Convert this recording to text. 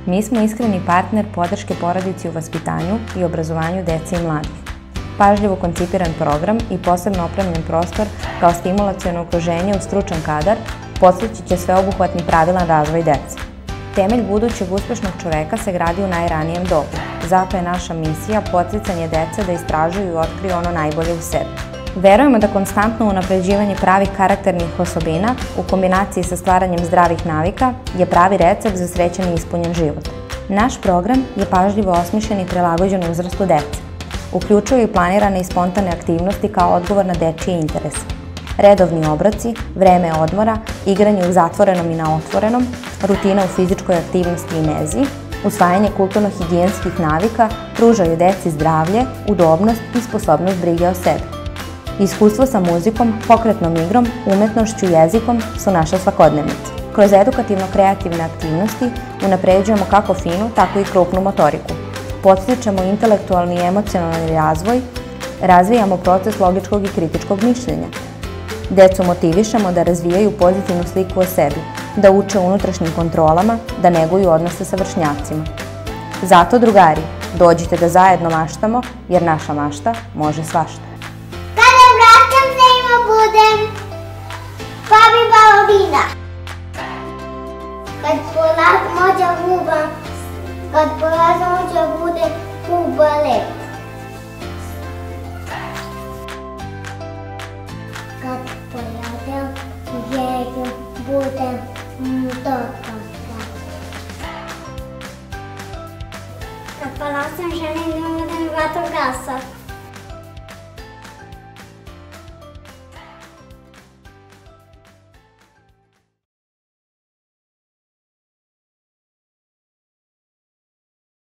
Mi smo iskreni partner podrške porodici u vaspitanju i obrazovanju dece i mladih. Pažljivo koncipiran program i posebno opremljen prostor kao stimulaciono okruženje uz stručan kadar podstići će sveobuhvatni pravilan razvoj dece. Temelj budućeg uspešnog čoveka se gradi u najranijem dobu. Zato je naša misija podsticanje dece da istražuju i otkriju ono najbolje u sebi. Verujemo da konstantno unapređivanje pravih karakternih osobina u kombinaciji sa stvaranjem zdravih navika je pravi recept za srećan i ispunjen život. Naš program je pažljivo osmišljen i prilagođen uzrastu dece. Uključuju i planirane i spontane aktivnosti kao odgovor na dečije interese. Redovni obroci, vreme odmora, igranje u zatvorenom i na otvorenom, rutina u fizičkoj aktivnosti i nezi, usvajanje kulturno-higijenskih navika pružaju deci zdravlje, udobnost i sposobnost brige o sebi. Iskustvo sa muzikom, pokretnom igrom, umetnošću i jezikom su naša svakodnevnica. Kroz edukativno-kreativne aktivnosti unapređujemo kako finu, tako i krupnu motoriku. Podstičemo intelektualni i emocionalni razvoj, razvijamo proces logičkog i kritičkog mišljenja. Decu motivišemo da razvijaju pozitivnu sliku o sebi, da uče unutrašnjim kontrolama, da neguju odnose sa vršnjacima. Zato, drugari, dođite da zajedno maštamo, jer naša mašta može svašta. Kada vraćam se ima budem, pa bi balovina. Kad polaz mođa huba, kad polaz mođa bude huba lep. Kad pojadem, jedem, budem dobro. Kad polazim želim da budem vatrogasac.